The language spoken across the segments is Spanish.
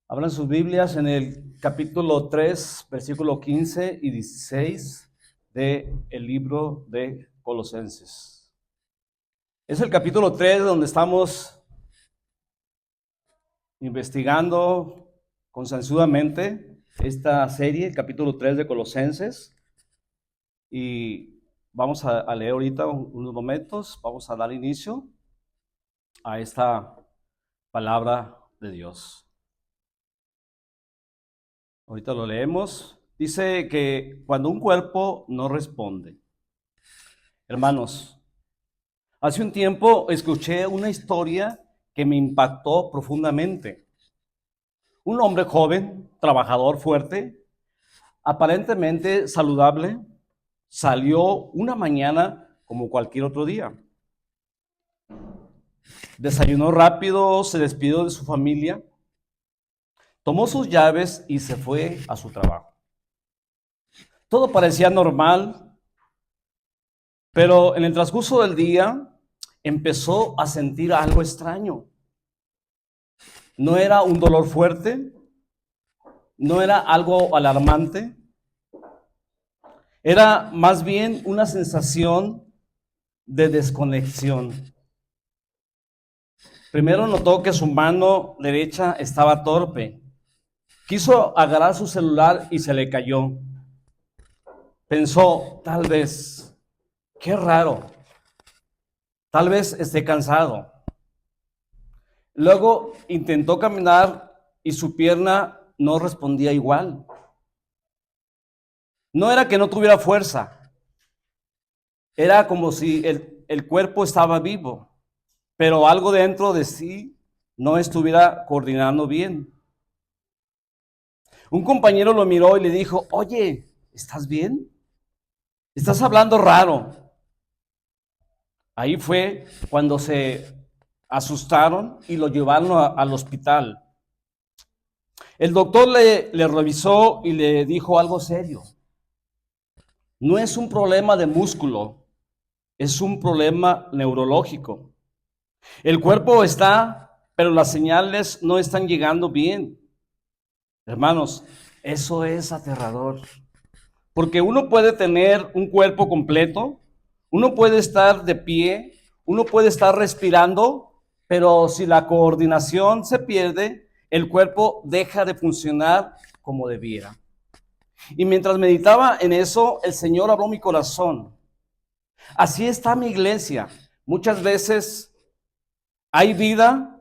Abran sus Biblias en el capítulo 3, versículo 15 y 16 del libro de Colosenses. Es el capítulo 3 donde estamos investigando concienzudamente esta serie, el capítulo 3 de Colosenses. Y vamos a leer ahorita unos momentos, vamos a dar inicio a esta palabra de Dios. Ahorita lo leemos. Dice que cuando un cuerpo no responde. Hermanos, hace un tiempo escuché una historia que me impactó profundamente. Un hombre joven, trabajador fuerte, aparentemente saludable, salió una mañana como cualquier otro día. Desayunó rápido, se despidió de su familia, tomó sus llaves y se fue a su trabajo. Todo parecía normal, pero en el transcurso del día empezó a sentir algo extraño. No era un dolor fuerte, no era algo alarmante, era más bien una sensación de desconexión. Primero notó que su mano derecha estaba torpe. Quiso agarrar su celular y se le cayó. Pensó, tal vez, qué raro, tal vez esté cansado. Luego intentó caminar y su pierna no respondía igual. No era que no tuviera fuerza, era como si el cuerpo estaba vivo, pero algo dentro de sí no estuviera coordinando bien. Un compañero lo miró y le dijo, oye, ¿estás bien? Estás hablando raro. Ahí fue cuando se asustaron y lo llevaron al hospital. El doctor le revisó y le dijo algo serio. No es un problema de músculo, es un problema neurológico. El cuerpo está, pero las señales no están llegando bien. Hermanos, eso es aterrador. Porque uno puede tener un cuerpo completo, uno puede estar de pie, uno puede estar respirando, pero si la coordinación se pierde, el cuerpo deja de funcionar como debiera. Y mientras meditaba en eso, el Señor habló mi corazón. Así está mi iglesia. Muchas veces hay vida,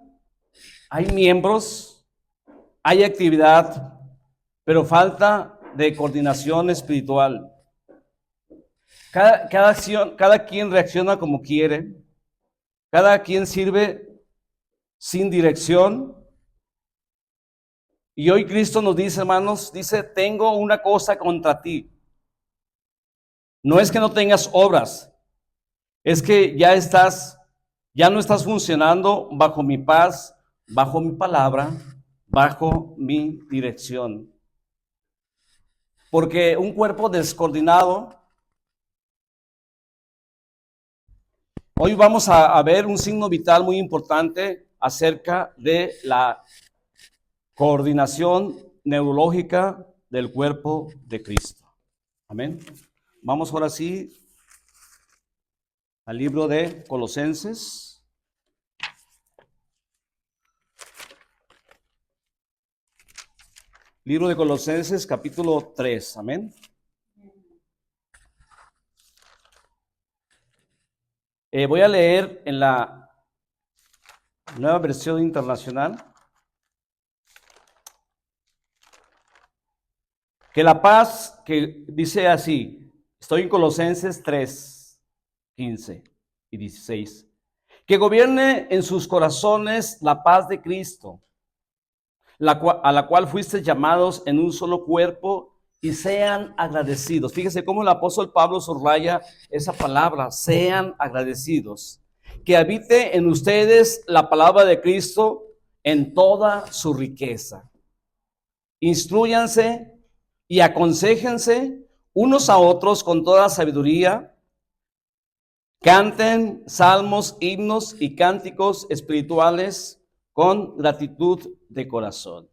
hay miembros, hay actividad, pero falta de coordinación espiritual. Cada quien reacciona como quiere, cada quien sirve sin dirección. Y hoy Cristo nos dice, hermanos, dice, tengo una cosa contra ti. No es que no tengas obras, es que ya no estás funcionando bajo mi paz, bajo mi palabra, bajo mi dirección. Porque un cuerpo descoordinado, hoy vamos a ver un signo vital muy importante acerca de la coordinación neurológica del cuerpo de Cristo. Amén. Vamos ahora sí al libro de Colosenses. Libro de Colosenses, capítulo 3. Amén. Voy a leer en la nueva versión internacional. Que la paz, que dice así, estoy en Colosenses 3, 15 y 16. Que gobierne en sus corazones la paz de Cristo, a la cual fuiste llamados en un solo cuerpo, y sean agradecidos. Fíjese cómo el apóstol Pablo subraya esa palabra, sean agradecidos. Que habite en ustedes la palabra de Cristo en toda su riqueza. Instrúyanse y aconséjense unos a otros con toda sabiduría. Canten salmos, himnos y cánticos espirituales con gratitud de corazón.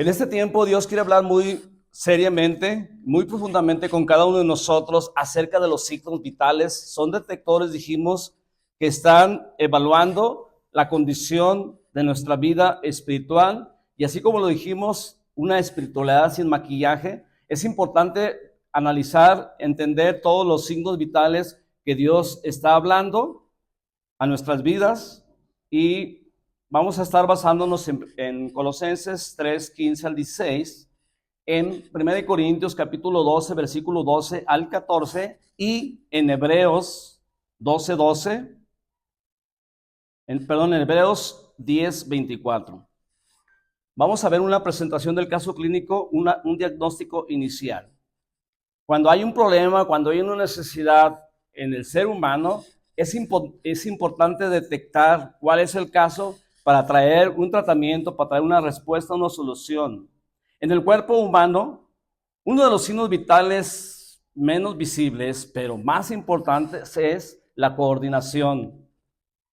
En este tiempo Dios quiere hablar muy seriamente, muy profundamente con cada uno de nosotros acerca de los signos vitales. Son detectores, dijimos, que están evaluando la condición de nuestra vida espiritual. Y así como lo dijimos, una espiritualidad sin maquillaje. Es importante analizar, entender todos los signos vitales que Dios está hablando a nuestras vidas, y vamos a estar basándonos en Colosenses 3, 15 al 16, en 1 Corintios capítulo 12, versículo 12 al 14, y en Hebreos 12, 12, en Hebreos 10, 24. Vamos a ver una presentación del caso clínico, un diagnóstico inicial. Cuando hay un problema, cuando hay una necesidad en el ser humano, es importante detectar cuál es el caso para traer un tratamiento, para traer una respuesta, una solución. En el cuerpo humano, uno de los signos vitales menos visibles, pero más importantes, es la coordinación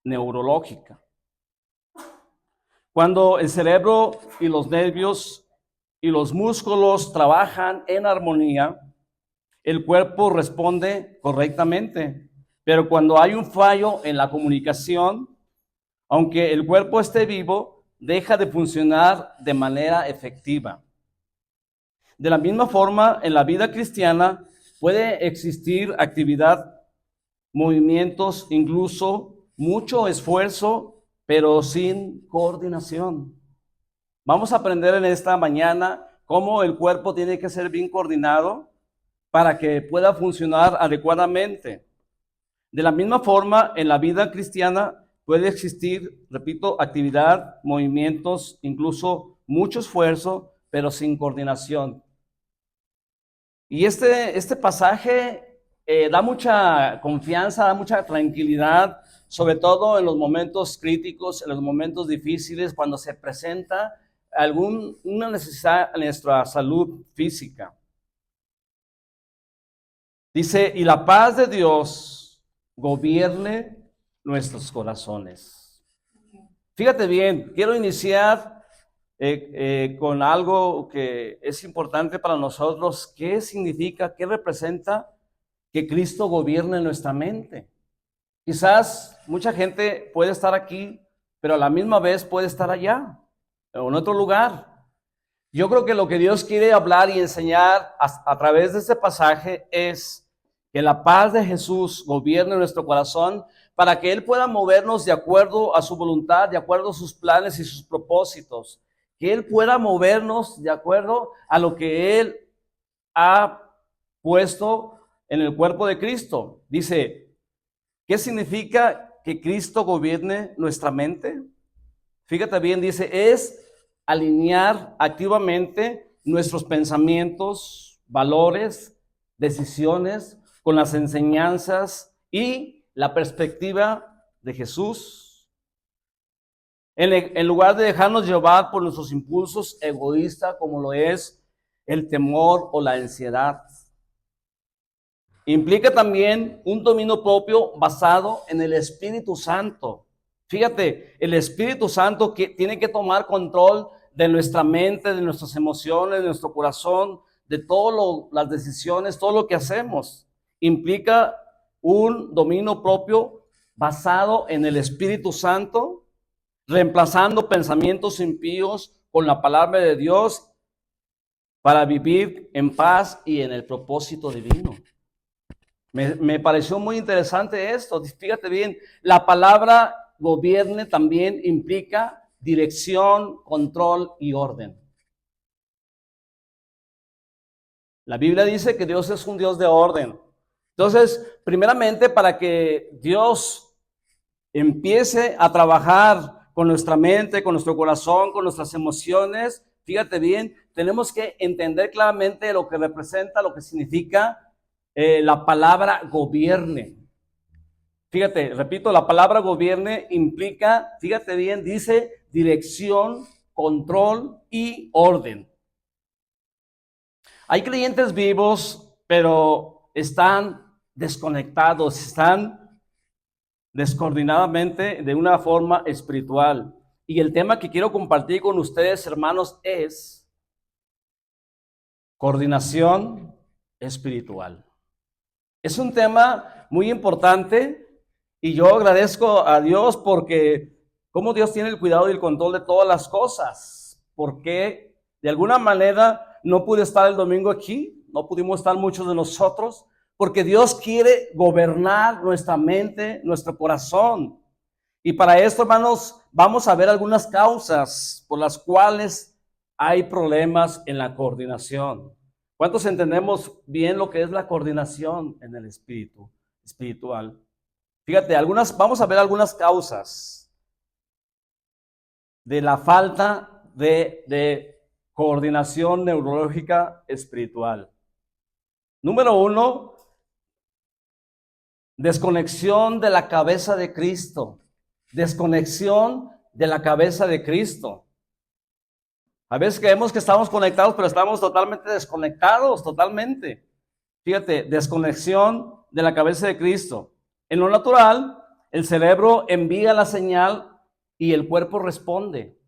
neurológica. Cuando el cerebro y los nervios y los músculos trabajan en armonía, el cuerpo responde correctamente. Pero cuando hay un fallo en la comunicación, aunque el cuerpo esté vivo, deja de funcionar de manera efectiva. De la misma forma, en la vida cristiana puede existir actividad, movimientos, incluso mucho esfuerzo, pero sin coordinación. Vamos a aprender en esta mañana cómo el cuerpo tiene que ser bien coordinado para que pueda funcionar adecuadamente. De la misma forma, en la vida cristiana puede existir, repito, actividad, movimientos, incluso mucho esfuerzo, pero sin coordinación. Y este pasaje da mucha confianza, da mucha tranquilidad, sobre todo en los momentos críticos, en los momentos difíciles, cuando se presenta una necesidad en nuestra salud física. Dice, y la paz de Dios gobierne nuestros corazones. Fíjate bien, quiero iniciar con algo que es importante para nosotros. ¿Qué significa, qué representa que Cristo gobierne nuestra mente? Quizás mucha gente puede estar aquí, pero a la misma vez puede estar allá, o en otro lugar. Yo creo que lo que Dios quiere hablar y enseñar a través de este pasaje es que la paz de Jesús gobierne nuestro corazón para que Él pueda movernos de acuerdo a su voluntad, de acuerdo a sus planes y sus propósitos. Que Él pueda movernos de acuerdo a lo que Él ha puesto en el cuerpo de Cristo. Dice, ¿qué significa que Cristo gobierne nuestra mente? Fíjate bien, dice, es alinear activamente nuestros pensamientos, valores, decisiones con las enseñanzas y la perspectiva de Jesús. En lugar de dejarnos llevar por nuestros impulsos egoístas, como lo es el temor o la ansiedad. Implica también un dominio propio basado en el Espíritu Santo. Fíjate, el Espíritu Santo que tiene que tomar control de nuestra mente, de nuestras emociones, de nuestro corazón, de todas las decisiones, todo lo que hacemos. Implica un dominio propio basado en el Espíritu Santo, reemplazando pensamientos impíos con la palabra de Dios para vivir en paz y en el propósito divino. Me pareció muy interesante esto. Fíjate bien, la palabra gobierne también implica dirección, control y orden. La Biblia dice que Dios es un Dios de orden. Entonces, primeramente, para que Dios empiece a trabajar con nuestra mente, con nuestro corazón, con nuestras emociones, fíjate bien, tenemos que entender claramente lo que representa, lo que significa la palabra gobierne. Fíjate, repito, la palabra gobierne implica, fíjate bien, dice dirección, control y orden. Hay creyentes vivos, pero están desconectados, están descoordinadamente de una forma espiritual. Y el tema que quiero compartir con ustedes, hermanos, es Coordinación espiritual. Es un tema muy importante y yo agradezco a Dios porque como Dios tiene el cuidado y el control de todas las cosas. Porque de alguna manera no pude estar el domingo aquí, no pudimos estar muchos de nosotros, porque Dios quiere gobernar nuestra mente, nuestro corazón. Y para esto, hermanos, vamos a ver algunas causas por las cuales hay problemas en la coordinación. ¿Cuántos entendemos bien lo que es la coordinación en el espíritu espiritual? Fíjate, vamos a ver algunas causas de la falta de coordinación neurológica espiritual. Número 1, desconexión de la cabeza de Cristo. Desconexión de la cabeza de Cristo. A veces creemos que estamos conectados, pero estamos totalmente desconectados, totalmente. Fíjate, desconexión de la cabeza de Cristo. En lo natural, el cerebro envía la señal y el cuerpo responde.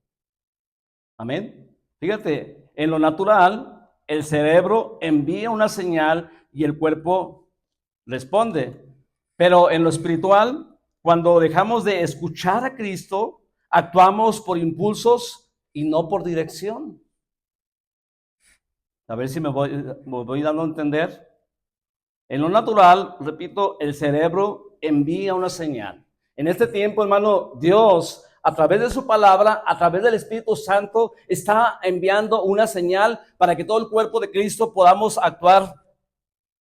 Amén. Fíjate, en lo natural, el cerebro envía una señal y el cuerpo responde. Pero en lo espiritual, cuando dejamos de escuchar a Cristo, actuamos por impulsos y no por dirección. A ver si me voy dando a entender. En lo natural, repito, el cerebro envía una señal. En este tiempo, hermano, Dios, a través de su palabra, a través del Espíritu Santo, está enviando una señal para que todo el cuerpo de Cristo podamos actuar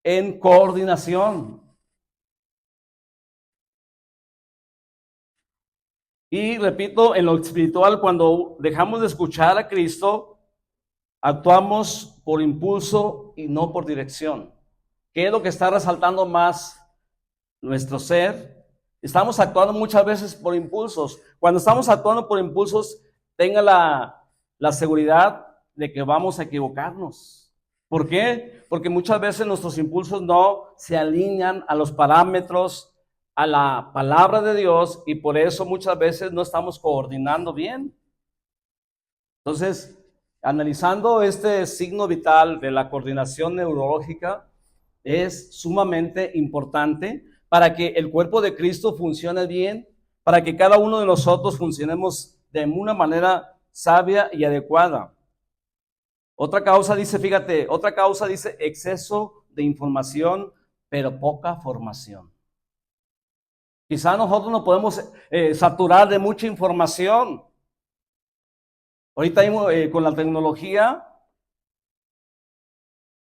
en coordinación. Y repito, en lo espiritual, cuando dejamos de escuchar a Cristo, actuamos por impulso y no por dirección. ¿Qué es lo que está resaltando más nuestro ser? Estamos actuando muchas veces por impulsos. Cuando estamos actuando por impulsos, tenga la seguridad de que vamos a equivocarnos. ¿Por qué? Porque muchas veces nuestros impulsos no se alinean a los parámetros, a la palabra de Dios, y por eso muchas veces no estamos coordinando bien. Entonces, analizando este signo vital de la coordinación neurológica, es sumamente importante para que el cuerpo de Cristo funcione bien, para que cada uno de nosotros funcionemos de una manera sabia y adecuada. Otra causa dice exceso de información, pero poca formación. Quizá nosotros nos podemos saturar de mucha información. Ahorita con la tecnología,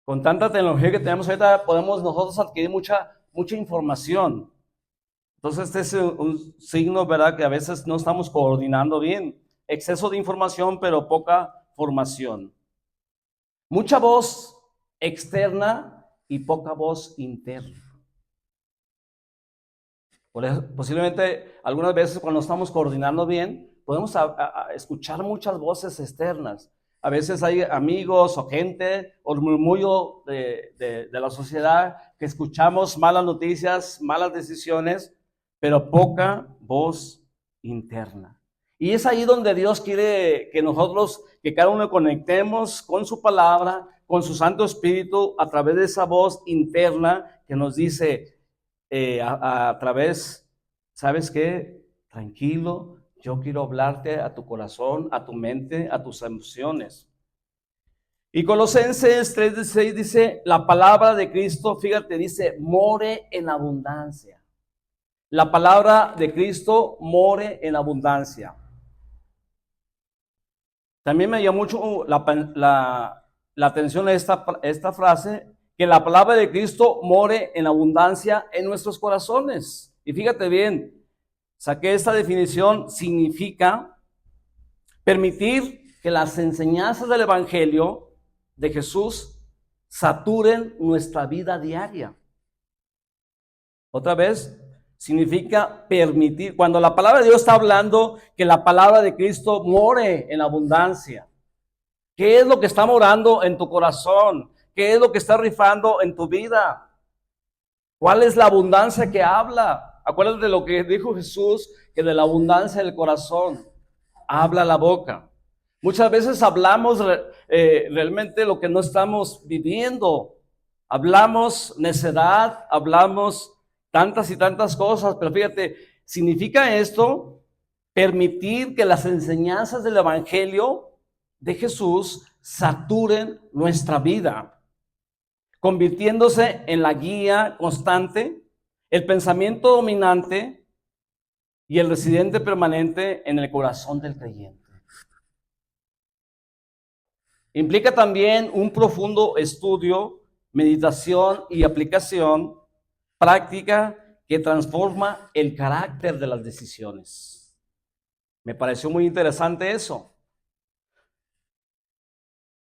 con tanta tecnología que tenemos ahorita, podemos nosotros adquirir mucha información. Entonces este es un signo, ¿verdad?, que a veces no estamos coordinando bien. Exceso de información, pero poca formación. Mucha voz externa y poca voz interna. Por eso, posiblemente algunas veces cuando estamos coordinando bien, podemos escuchar muchas voces externas. A veces hay amigos o gente o el murmullo de la sociedad que escuchamos malas noticias, malas decisiones, pero poca voz interna. Y es ahí donde Dios quiere que nosotros, que cada uno conectemos con su palabra, con su Santo Espíritu, a través de esa voz interna que nos dice a través, ¿sabes qué? Tranquilo, yo quiero hablarte a tu corazón, a tu mente, a tus emociones. Y Colosenses 3:6 dice, la palabra de Cristo, fíjate, dice, more en abundancia. La palabra de Cristo more en abundancia. También me llamó mucho la atención a esta frase, que la palabra de Cristo more en abundancia en nuestros corazones. Y fíjate bien, saqué esta definición, significa permitir que las enseñanzas del Evangelio de Jesús saturen nuestra vida diaria. Otra vez, significa permitir. Cuando la palabra de Dios está hablando que la palabra de Cristo more en abundancia, ¿qué es lo que está morando en tu corazón? ¿Qué es lo que está rifando en tu vida? ¿Cuál es la abundancia que habla? Acuérdate de lo que dijo Jesús, que de la abundancia del corazón habla la boca. Muchas veces hablamos realmente lo que no estamos viviendo. Hablamos necedad, hablamos tantas y tantas cosas, pero fíjate, significa esto permitir que las enseñanzas del Evangelio de Jesús saturen nuestra vida, convirtiéndose en la guía constante, el pensamiento dominante y el residente permanente en el corazón del creyente. Implica también un profundo estudio, meditación y aplicación práctica que transforma el carácter de las decisiones. Me pareció muy interesante eso.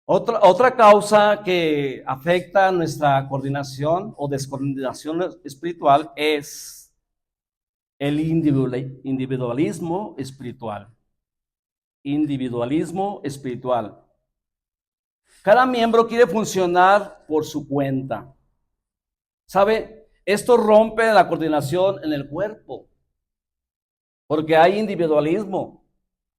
Otra causa que afecta nuestra coordinación o descoordinación espiritual es el individualismo espiritual. Individualismo espiritual. Cada miembro quiere funcionar por su cuenta. ¿Sabe? Esto rompe la coordinación en el cuerpo, porque hay individualismo.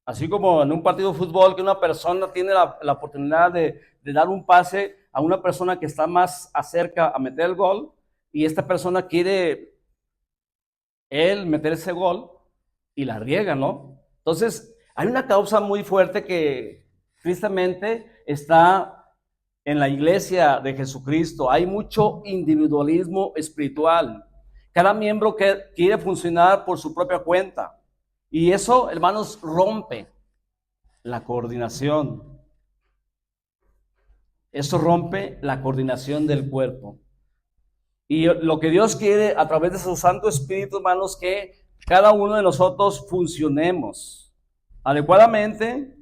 Así como en un partido de fútbol que una persona tiene la oportunidad de dar un pase a una persona que está más acerca a meter el gol, y esta persona quiere él meter ese gol y la riega, ¿no? Entonces, hay una causa muy fuerte que tristemente está en la iglesia de Jesucristo. Hay mucho individualismo espiritual. Cada miembro que quiere funcionar por su propia cuenta. Y eso, hermanos, rompe la coordinación. Eso rompe la coordinación del cuerpo. Y lo que Dios quiere a través de su Santo Espíritu, hermanos, que cada uno de nosotros funcionemos adecuadamente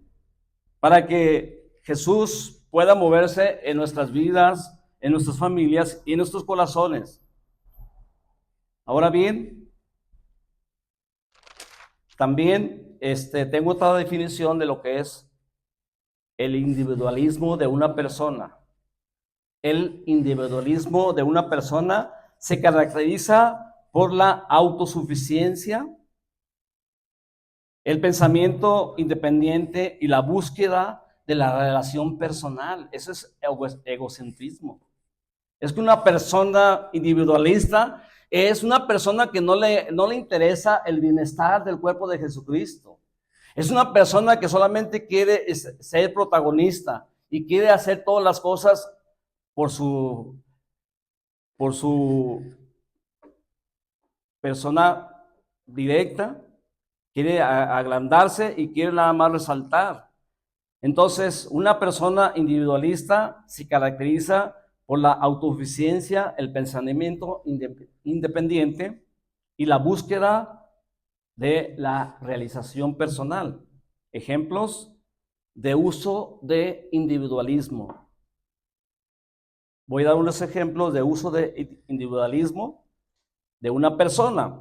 para que Jesús pueda moverse en nuestras vidas, en nuestras familias y en nuestros corazones. Ahora bien, también tengo otra definición de lo que es el individualismo de una persona. El individualismo de una persona se caracteriza por la autosuficiencia, el pensamiento independiente y la búsqueda de la relación personal. Eso es egocentrismo. Es que una persona individualista es una persona que no le interesa el bienestar del cuerpo de Jesucristo. Es una persona que solamente quiere ser protagonista y quiere hacer todas las cosas por su persona directa, quiere agrandarse y quiere nada más resaltar. Entonces, una persona individualista se caracteriza por la autosuficiencia, el pensamiento independiente y la búsqueda de la realización personal. Ejemplos de uso de individualismo. Voy a dar unos ejemplos de uso de individualismo de una persona.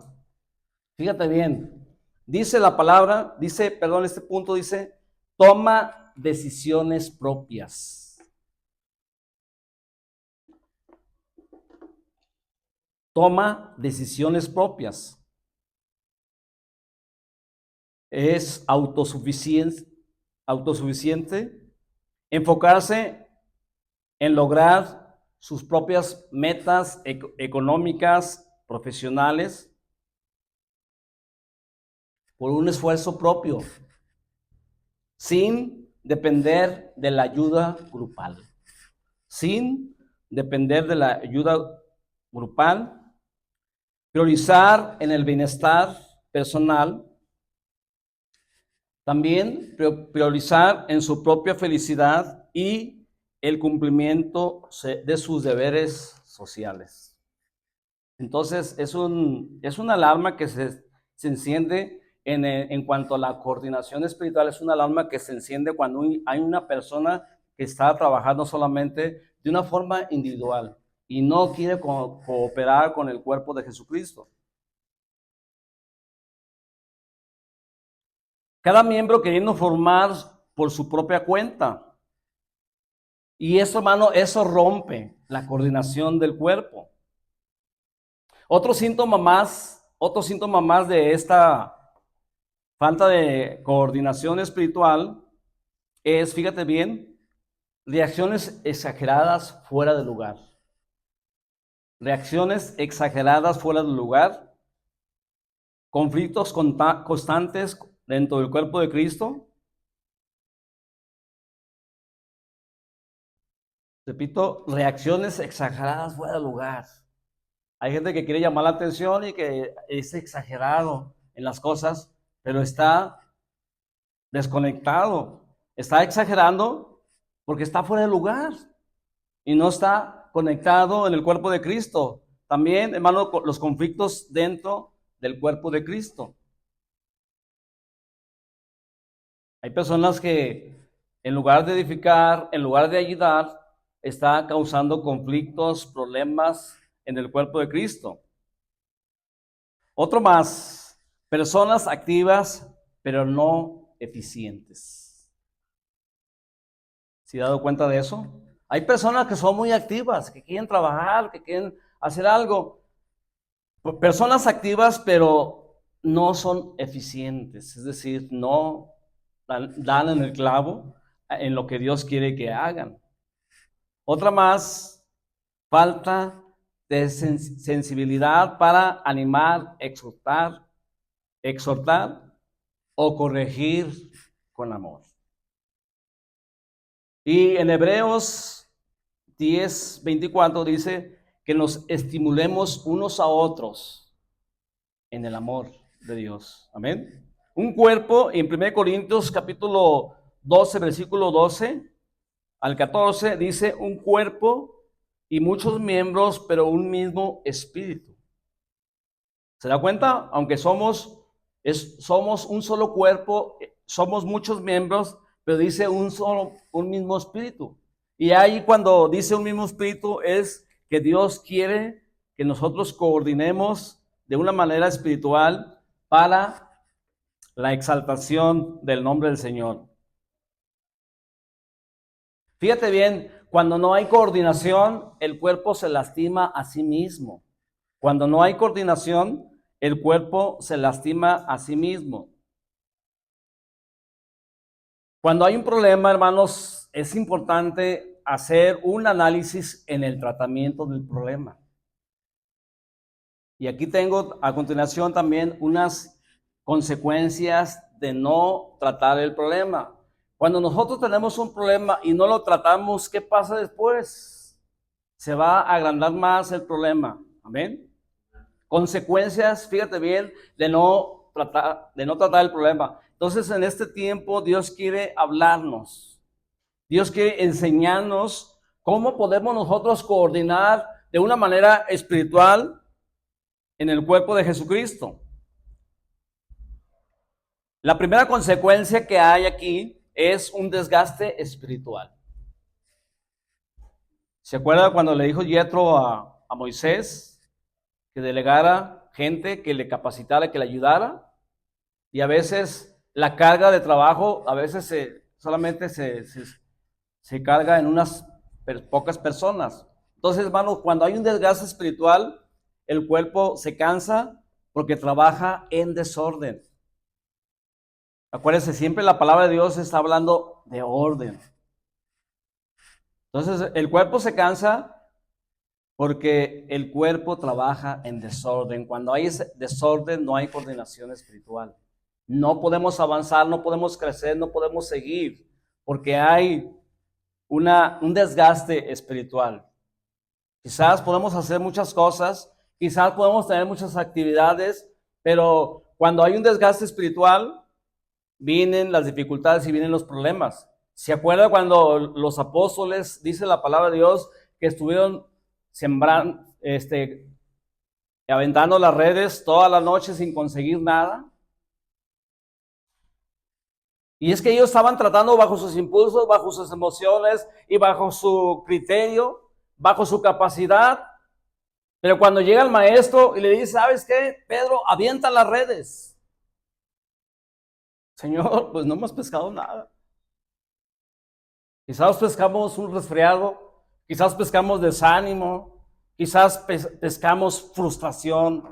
Fíjate bien, dice la palabra, este punto dice, toma decisiones propias. Toma decisiones propias. Es autosuficiente, enfocarse en lograr sus propias metas económicas, profesionales, por un esfuerzo propio, sin depender de la ayuda grupal. Sin depender de la ayuda grupal, priorizar en el bienestar personal, también priorizar en su propia felicidad y el cumplimiento de sus deberes sociales. Entonces, es una alarma que se enciende en cuanto a la coordinación espiritual. Es una alarma que se enciende cuando hay una persona que está trabajando solamente de una forma individual y no quiere cooperar con el cuerpo de Jesucristo. Cada miembro queriendo formar por su propia cuenta. Y eso, hermano, eso rompe la coordinación del cuerpo. Otro síntoma más de esta falta de coordinación espiritual es, fíjate bien, reacciones exageradas fuera de lugar. Reacciones exageradas fuera del lugar, conflictos constantes dentro del cuerpo de Cristo. Repito, reacciones exageradas fuera de lugar. Hay gente que quiere llamar la atención y que es exagerado en las cosas, pero está desconectado. Está exagerando porque está fuera de lugar y no está conectado en el cuerpo de Cristo. También, hermano, los conflictos dentro del cuerpo de Cristo. Hay personas que en lugar de edificar, en lugar de ayudar, está causando conflictos, problemas en el cuerpo de Cristo. Otro más, personas activas, pero no eficientes. ¿Se ha dado cuenta de eso? Hay personas que son muy activas, que quieren trabajar, que quieren hacer algo. Personas activas, pero no son eficientes, es decir, no dan en el clavo en lo que Dios quiere que hagan. Otra más, falta de sensibilidad para animar, exhortar o corregir con amor. Y en Hebreos 10:24 dice que nos estimulemos unos a otros en el amor de Dios. Amén. Un cuerpo, en 1 Corintios capítulo 12, versículo 12 al 14, dice un cuerpo y muchos miembros, pero un mismo espíritu. ¿Se da cuenta? Aunque somos un solo cuerpo, somos muchos miembros, pero dice un mismo espíritu. Y ahí cuando dice un mismo espíritu es que Dios quiere que nosotros coordinemos de una manera espiritual para la exaltación del nombre del Señor. Fíjate bien, cuando no hay coordinación, el cuerpo se lastima a sí mismo. Cuando no hay coordinación, el cuerpo se lastima a sí mismo. Cuando hay un problema, hermanos, es importante hacer un análisis en el tratamiento del problema. Y aquí tengo a continuación también unas consecuencias de no tratar el problema. Cuando nosotros tenemos un problema y no lo tratamos, ¿qué pasa después? Se va a agrandar más el problema. Amén. Consecuencias, fíjate bien, de no tratar el problema. Entonces, en este tiempo, Dios quiere hablarnos. Dios quiere enseñarnos cómo podemos nosotros coordinar de una manera espiritual en el cuerpo de Jesucristo. La primera consecuencia que hay aquí es un desgaste espiritual. ¿Se acuerda cuando le dijo Yetro a Moisés que delegara gente, que le capacitara, que le ayudara? Y a veces la carga de trabajo, a veces solamente se carga en unas pocas personas. Entonces, hermano, cuando hay un desgaste espiritual, el cuerpo se cansa porque trabaja en desorden. Acuérdense, siempre la palabra de Dios está hablando de orden. Entonces, el cuerpo se cansa porque el cuerpo trabaja en desorden. Cuando hay ese desorden, no hay coordinación espiritual. No podemos avanzar, no podemos crecer, no podemos seguir, porque hay un desgaste espiritual. Quizás podemos hacer muchas cosas, quizás podemos tener muchas actividades, pero cuando hay un desgaste espiritual, vienen las dificultades y vienen los problemas. ¿Se acuerda cuando los apóstoles, dice la palabra de Dios, que estuvieron sembrando, aventando las redes toda la noche sin conseguir nada? Y es que ellos estaban tratando bajo sus impulsos, bajo sus emociones y bajo su criterio, bajo su capacidad. Pero cuando llega el maestro y le dice, ¿sabes qué? Pedro, avienta las redes. Señor, pues no hemos pescado nada. Quizás pescamos un resfriado, quizás pescamos desánimo, quizás pescamos frustración.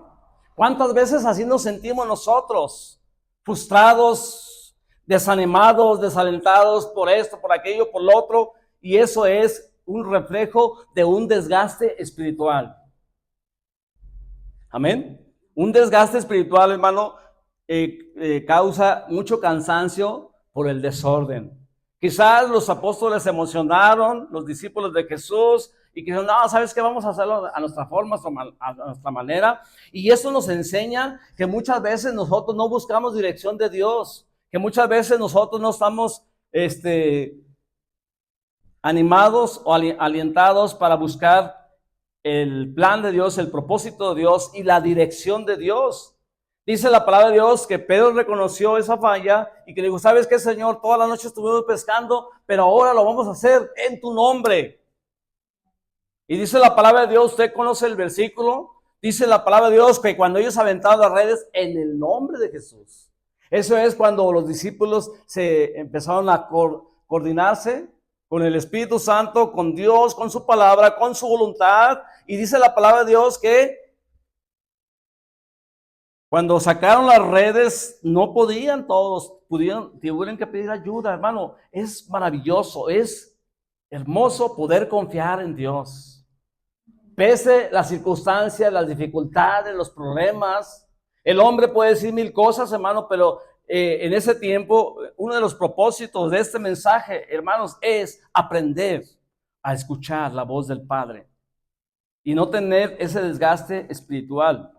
¿Cuántas veces así nos sentimos nosotros? Frustrados, desanimados, desalentados por esto, por aquello, por lo otro, y eso es un reflejo de un desgaste espiritual. Amén. Un desgaste espiritual, hermano, causa mucho cansancio por el desorden. Quizás los apóstoles se emocionaron, los discípulos de Jesús, y que dijeron, no, ¿sabes qué? Vamos a hacerlo a nuestra forma, a nuestra manera. Y eso nos enseña que muchas veces nosotros no buscamos dirección de Dios, que muchas veces nosotros no estamos animados o alientados para buscar el plan de Dios, el propósito de Dios y la dirección de Dios. Dice la palabra de Dios que Pedro reconoció esa falla y que le dijo, ¿sabes qué, Señor? Toda la noche estuvimos pescando, pero ahora lo vamos a hacer en tu nombre. Y dice la palabra de Dios, usted conoce el versículo, dice la palabra de Dios que cuando ellos aventaron las redes en el nombre de Jesús. Eso es cuando los discípulos se empezaron a coordinarse con el Espíritu Santo, con Dios, con su palabra, con su voluntad. Y dice la palabra de Dios que cuando sacaron las redes, no podían todos, tuvieron que pedir ayuda, hermano. Es maravilloso, es hermoso poder confiar en Dios. Pese las circunstancias, las dificultades, los problemas, el hombre puede decir mil cosas, hermano, pero en ese tiempo, uno de los propósitos de este mensaje, hermanos, es aprender a escuchar la voz del Padre y no tener ese desgaste espiritual.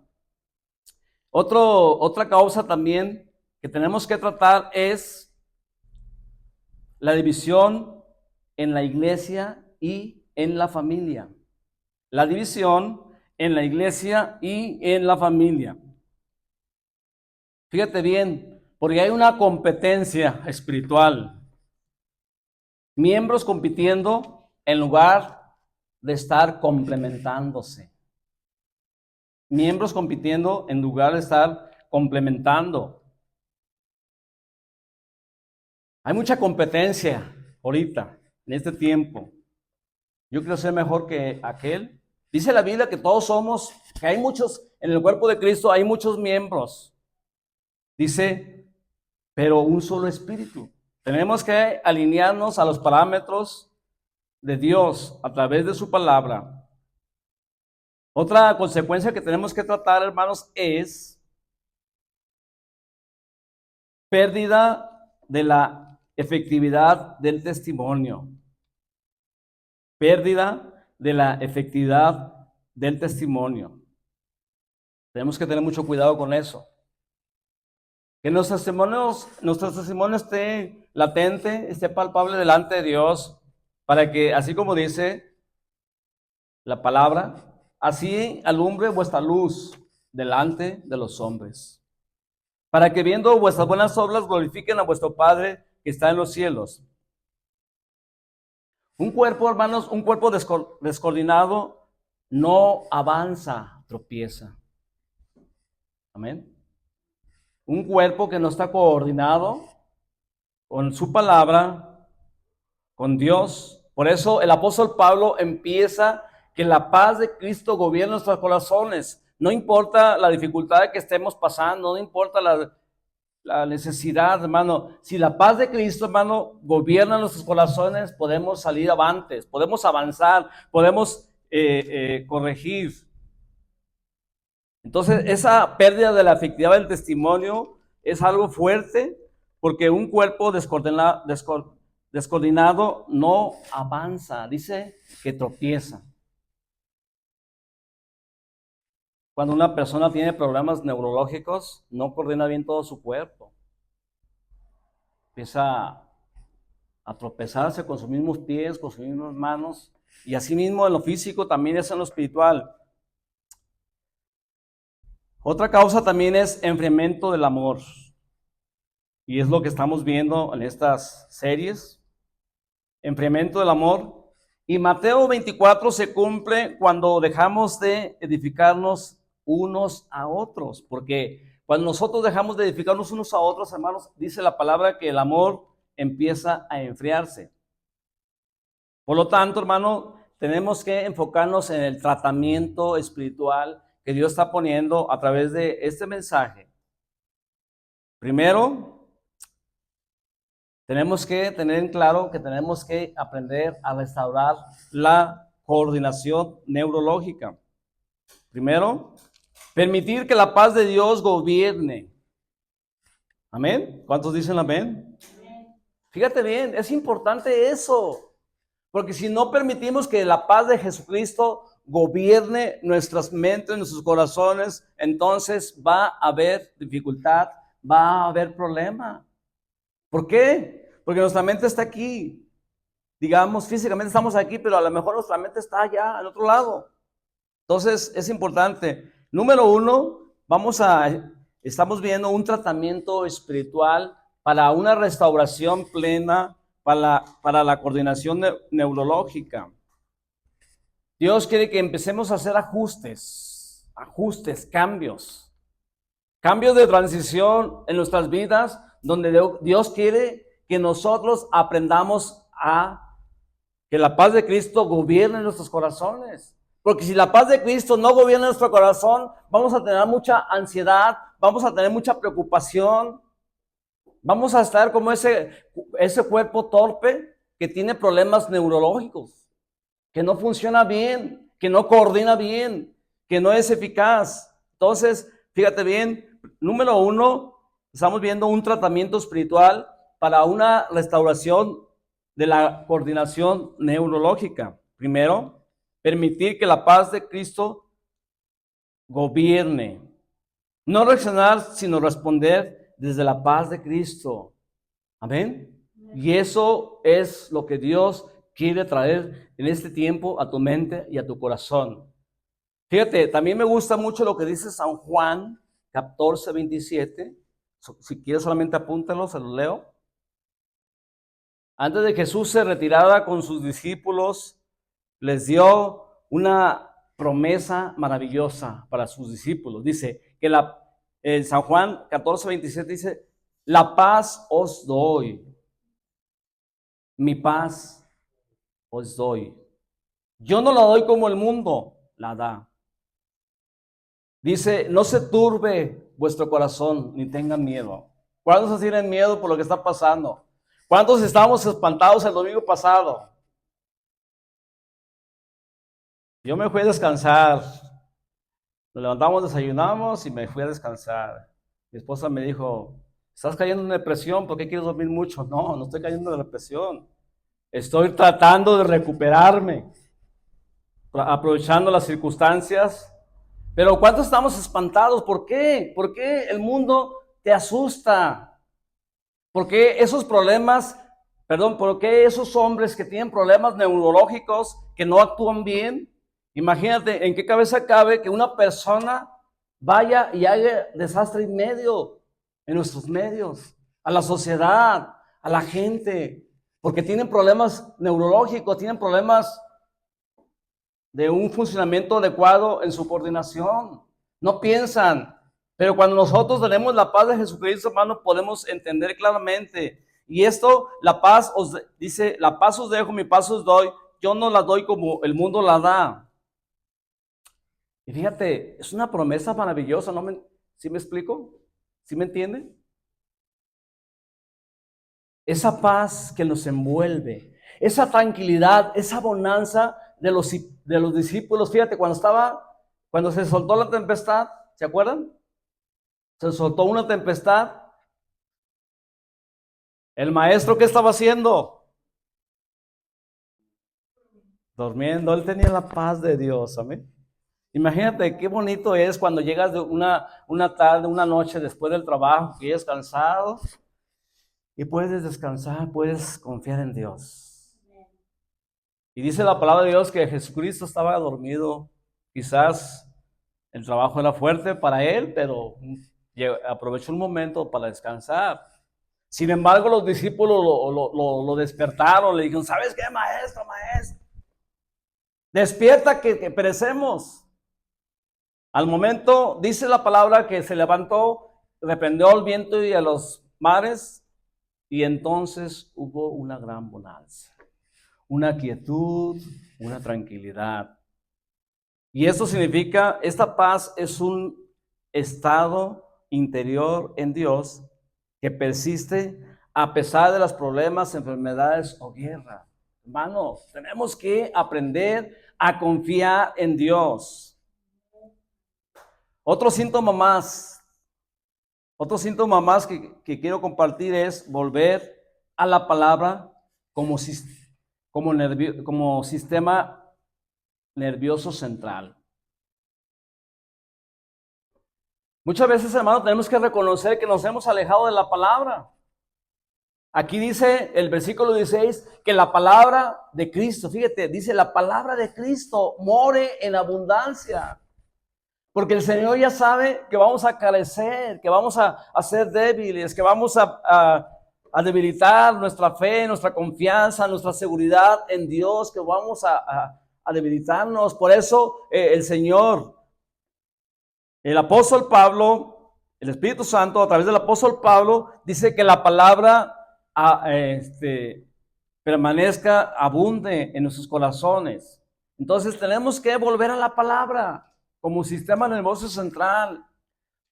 Otra causa también que tenemos que tratar es la división en la iglesia y en la familia. La división en la iglesia y en la familia. Fíjate bien, porque hay una competencia espiritual. Miembros compitiendo en lugar de estar complementándose. Miembros compitiendo en lugar de estar complementando. Hay mucha competencia ahorita, en este tiempo. Yo quiero ser mejor que aquel. Dice la Biblia que todos somos, que hay muchos, en el cuerpo de Cristo hay muchos miembros. Dice, pero un solo espíritu. Tenemos que alinearnos a los parámetros de Dios a través de su palabra. Otra consecuencia que tenemos que tratar, hermanos, es pérdida de la efectividad del testimonio. Pérdida de la efectividad del testimonio. Tenemos que tener mucho cuidado con eso. Que nuestro testimonio esté latente, esté palpable delante de Dios, para que, así como dice la palabra, así alumbre vuestra luz delante de los hombres, para que viendo vuestras buenas obras glorifiquen a vuestro Padre que está en los cielos. Un cuerpo, hermanos, un cuerpo descoordinado no avanza, tropieza. Amén. Un cuerpo que no está coordinado con su palabra, con Dios. Por eso el apóstol Pablo empieza que la paz de Cristo gobierna nuestros corazones. No importa la dificultad que estemos pasando, no importa la necesidad, hermano. Si la paz de Cristo, hermano, gobierna nuestros corazones, podemos salir avantes, podemos avanzar, podemos corregir. Entonces, esa pérdida de la efectividad del testimonio es algo fuerte, porque un cuerpo descoordinado no avanza, dice que tropieza. Cuando una persona tiene problemas neurológicos, no coordina bien todo su cuerpo. Empieza a tropezarse con sus mismos pies, con sus mismas manos, y así mismo en lo físico también es en lo espiritual. Otra causa también es enfriamiento del amor. Y es lo que estamos viendo en estas series. Enfriamiento del amor. Y Mateo 24 se cumple cuando dejamos de edificarnos unos a otros. Porque cuando nosotros dejamos de edificarnos unos a otros, hermanos, dice la palabra que el amor empieza a enfriarse. Por lo tanto, hermano, tenemos que enfocarnos en el tratamiento espiritual que Dios está poniendo a través de este mensaje. Primero, Tenemos que tener en claro que tenemos que aprender a restaurar la coordinación neurológica. Primero, permitir que la paz de Dios gobierne. ¿Amén? ¿Cuántos dicen amén? Fíjate bien, es importante eso, porque si no permitimos que la paz de Jesucristo gobierne nuestras mentes, nuestros corazones, entonces va a haber dificultad, va a haber problema. ¿Por qué? Porque nuestra mente está aquí. Digamos, físicamente estamos aquí, pero a lo mejor nuestra mente está allá, al otro lado. Entonces, es importante. Número uno, estamos viendo un tratamiento espiritual para una restauración plena, para la coordinación neurológica. Dios quiere que empecemos a hacer ajustes, cambios de transición en nuestras vidas, donde Dios quiere que nosotros aprendamos a que la paz de Cristo gobierne nuestros corazones. Porque si la paz de Cristo no gobierna nuestro corazón, vamos a tener mucha ansiedad, vamos a tener mucha preocupación, vamos a estar como ese cuerpo torpe que tiene problemas neurológicos, que no funciona bien, que no coordina bien, que no es eficaz. Entonces, fíjate bien, número uno, estamos viendo un tratamiento espiritual para una restauración de la coordinación neurológica. Primero, permitir que la paz de Cristo gobierne. No reaccionar, sino responder desde la paz de Cristo. Amén. Y eso es lo que Dios quiere traer en este tiempo a tu mente y a tu corazón. Fíjate, también me gusta mucho lo que dice San Juan 14:27. Si quieres solamente apúntalo, se lo leo. Antes de que Jesús se retirara con sus discípulos, les dio una promesa maravillosa para sus discípulos. Dice que en San Juan 14:27 dice, la paz os doy, mi paz os doy. Yo no la doy como el mundo la da. Dice, no se turbe vuestro corazón, ni tengan miedo. ¿Cuántos tienen miedo por lo que está pasando? ¿Cuántos estábamos espantados el domingo pasado? Yo me fui a descansar. Nos levantamos, desayunamos y me fui a descansar. Mi esposa me dijo, ¿estás cayendo en depresión? ¿Por qué quieres dormir mucho? No, no estoy cayendo en depresión. Estoy tratando de recuperarme, aprovechando las circunstancias. Pero ¿cuántos estamos espantados? ¿Por qué? ¿Por qué el mundo te asusta? ¿Por qué esos problemas, por qué esos hombres que tienen problemas neurológicos, que no actúan bien? Imagínate en qué cabeza cabe que una persona vaya y haga desastre en nuestros medios, a la sociedad, a la gente, porque tienen problemas neurológicos, tienen problemas de un funcionamiento adecuado en su coordinación. No piensan, pero cuando nosotros tenemos la paz de Jesucristo, hermano, podemos entender claramente. Y esto, la paz dice, la paz os dejo, mi paz os doy. Yo no la doy como el mundo la da. Y fíjate, es una promesa maravillosa, ¿sí me explico? ¿Sí me entienden? Esa paz que nos envuelve, esa tranquilidad, esa bonanza de los discípulos. Fíjate, cuando se soltó la tempestad, ¿se acuerdan? Se soltó una tempestad. El maestro, ¿qué estaba haciendo? Durmiendo. Él tenía la paz de Dios, amén. Imagínate qué bonito es cuando llegas de una tarde, una noche después del trabajo, que es cansado y puedes descansar, puedes confiar en Dios. Y dice la palabra de Dios que Jesucristo estaba dormido. Quizás el trabajo era fuerte para él, pero aprovechó un momento para descansar. Sin embargo, los discípulos lo despertaron, le dijeron, ¿sabes qué, maestro? Despierta que perecemos. Al momento, dice la palabra que se levantó, reprendió al viento y a los mares, y entonces hubo una gran bonanza, una quietud, una tranquilidad. Y esto significa, esta paz es un estado interior en Dios que persiste a pesar de los problemas, enfermedades o guerra. Hermanos, tenemos que aprender a confiar en Dios. Otro síntoma más, que quiero compartir es volver a la palabra como sistema nervioso central. Muchas veces, hermanos, tenemos que reconocer que nos hemos alejado de la palabra. Aquí dice el versículo 16 que la palabra de Cristo, fíjate, dice la palabra de Cristo more en abundancia. Porque el Señor ya sabe que vamos a carecer, que vamos a ser débiles, que vamos a debilitar nuestra fe, nuestra confianza, nuestra seguridad en Dios, que vamos a debilitarnos. Por eso el Señor, el apóstol Pablo, el Espíritu Santo, a través del apóstol Pablo, dice que la palabra permanezca, abunde en nuestros corazones. Entonces tenemos que volver a la palabra como sistema nervioso central.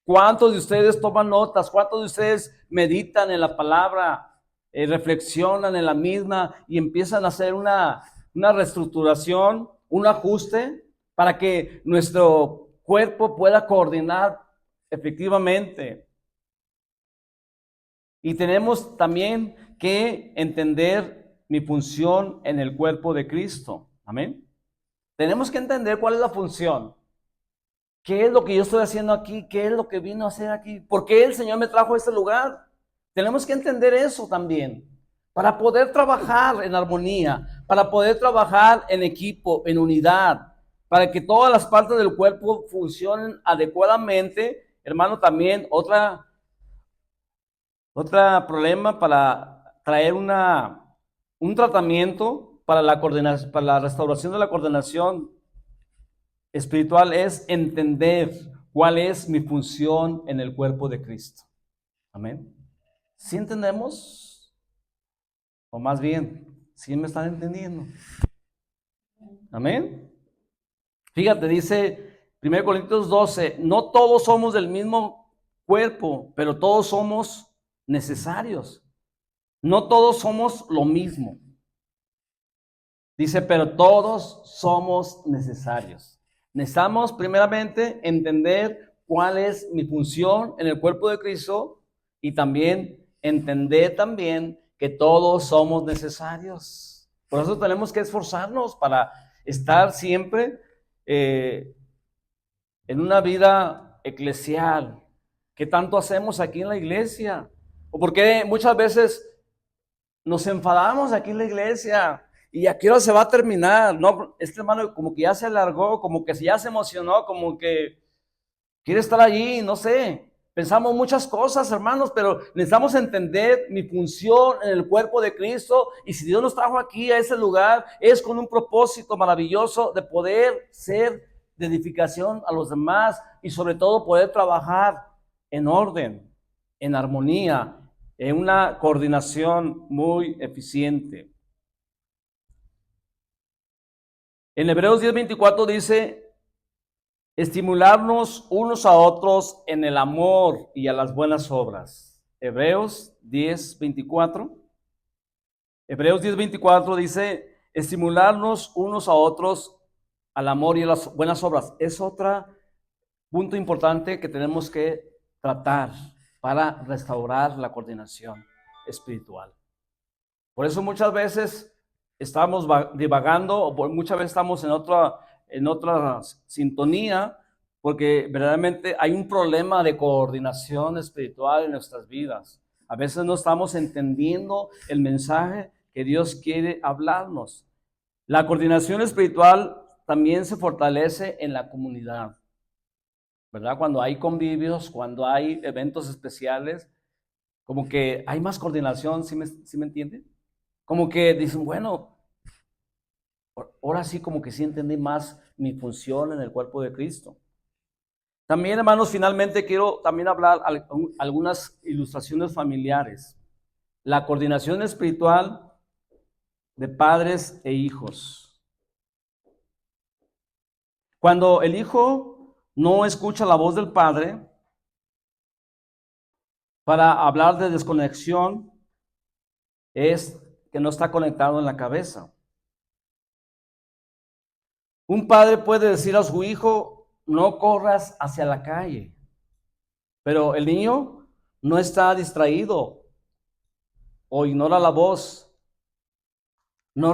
¿Cuántos de ustedes toman notas? ¿Cuántos de ustedes meditan en la palabra, reflexionan en la misma y empiezan a hacer una reestructuración, un ajuste para que nuestro cuerpo pueda coordinar efectivamente? Y tenemos también que entender mi función en el cuerpo de Cristo. Amén. Tenemos que entender cuál es la función. ¿Qué es lo que yo estoy haciendo aquí? ¿Qué es lo que vino a hacer aquí? ¿Por qué el Señor me trajo a este lugar? Tenemos que entender eso también, para poder trabajar en armonía, para poder trabajar en equipo, en unidad, para que todas las partes del cuerpo funcionen adecuadamente. Hermano, también otro problema para traer un tratamiento para la coordinación, para la restauración de la coordinación espiritual es entender cuál es mi función en el cuerpo de Cristo. Amén. ¿Sí entendemos? O más bien, ¿sí me están entendiendo? Amén. Fíjate, dice 1 Corintios 12, no todos somos del mismo cuerpo, pero todos somos necesarios. No todos somos lo mismo. Dice, pero todos somos necesarios. Necesitamos primeramente entender cuál es mi función en el cuerpo de Cristo y también entender también que todos somos necesarios. Por eso tenemos que esforzarnos para estar siempre en una vida eclesial. ¿Qué tanto hacemos aquí en la iglesia? ¿O por qué muchas veces nos enfadamos aquí en la iglesia? ¿Y a qué hora se va a terminar? No, este hermano como que ya se alargó, como que ya se emocionó, como que quiere estar allí, no sé. Pensamos muchas cosas, hermanos, pero necesitamos entender mi función en el cuerpo de Cristo. Y si Dios nos trajo aquí a ese lugar, es con un propósito maravilloso de poder ser de edificación a los demás y sobre todo poder trabajar en orden, en armonía, en una coordinación muy eficiente. En Hebreos 10:24 dice, estimularnos unos a otros en el amor y a las buenas obras. Hebreos 10:24. Hebreos 10:24 dice, estimularnos unos a otros al amor y a las buenas obras. Es otro punto importante que tenemos que tratar para restaurar la coordinación espiritual. Por eso muchas veces estamos divagando, o muchas veces estamos en otra sintonía, porque verdaderamente hay un problema de coordinación espiritual en nuestras vidas. A veces no estamos entendiendo el mensaje que Dios quiere hablarnos. La coordinación espiritual también se fortalece en la comunidad, ¿verdad? Cuando hay convivios, cuando hay eventos especiales, como que hay más coordinación, ¿sí me entienden? Como que dicen, bueno, ahora sí como que sí entendí más mi función en el cuerpo de Cristo. También, hermanos, finalmente quiero también hablar algunas ilustraciones familiares. La coordinación espiritual de padres e hijos. Cuando el hijo no escucha la voz del padre para hablar de desconexión, es que no está conectado en la cabeza. Un padre puede decir a su hijo, no corras hacia la calle, pero el niño no está distraído o ignora la voz, no